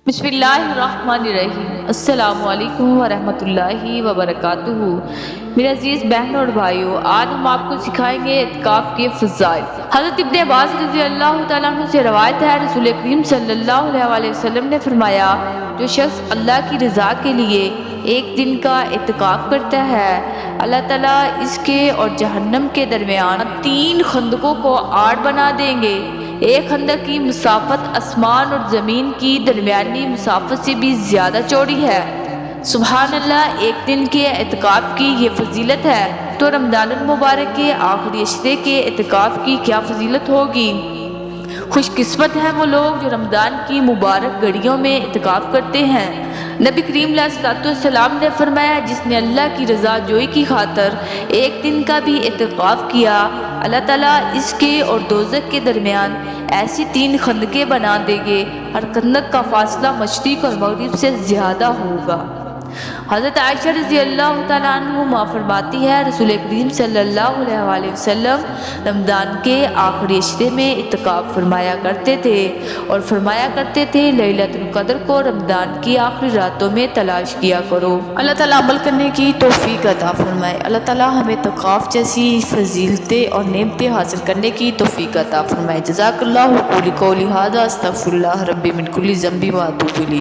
بسم اللہ الرحمن الرحیم۔ السلام علیکم ورحمۃ اللہ وبرکاتہ۔ میرے عزیز بہن اور بھائیوں، آج ہم آپ کو سکھائیں گے اعتکاف کے فضائل۔ حضرت ابن عباس رضی اللہ تعالیٰ عنہ سے روایت ہے، رسول کریم صلی اللہ علیہ وسلم نے فرمایا، جو شخص اللہ کی رضا کے لیے ایک دن کا اعتکاف کرتا ہے، اللہ تعالیٰ اس کے اور جہنم کے درمیان 3 خندقوں کو آڑ بنا دیں گے۔ ایک خندق کی مسافت آسمان اور زمین کی درمیانی مسافت سے بھی زیادہ چوڑی ہے۔ سبحان اللہ، ایک دن کے اعتکاف کی یہ فضیلت ہے، تو رمضان المبارک کے آخری عشرے کے اعتکاف کی کیا فضیلت ہوگی۔ خوش قسمت ہیں وہ لوگ جو رمضان کی مبارک گھڑیوں میں اعتکاف کرتے ہیں۔ نبی کریم علیہ الصلوۃ والسلام نے فرمایا، جس نے اللہ کی رضا جوئی کی خاطر ایک دن کا بھی اعتکاف کیا، اللہ تعالیٰ اس کے اور دوزخ کے درمیان ایسی 3 خندقیں بنا دیں گے، ہر خندق کا فاصلہ مشرق اور مغرب سے زیادہ ہوگا۔ حضرت عائشہ رضی اللہ تعالیٰ عنہ فرماتی ہے، رسول کریم صلی اللہ علیہ وسلم رمضان کے آخری عشرے میں اعتکاف فرمایا کرتے تھے اور فرمایا کرتے تھے، لیلۃ القدر کو رمضان کی آخری راتوں میں تلاش کیا کرو۔ اللہ تعالیٰ عمل کرنے کی توفیق عطا فرمائے۔ اللہ تعالیٰ ہمیں اعتکاف جیسی فضیلتیں اور نعمتیں حاصل کرنے کی توفیق عطا فرمائے۔ جزاک اللہ قولی ھذا، استغفر اللہ ربی من کل ذنب واتوب الیہ۔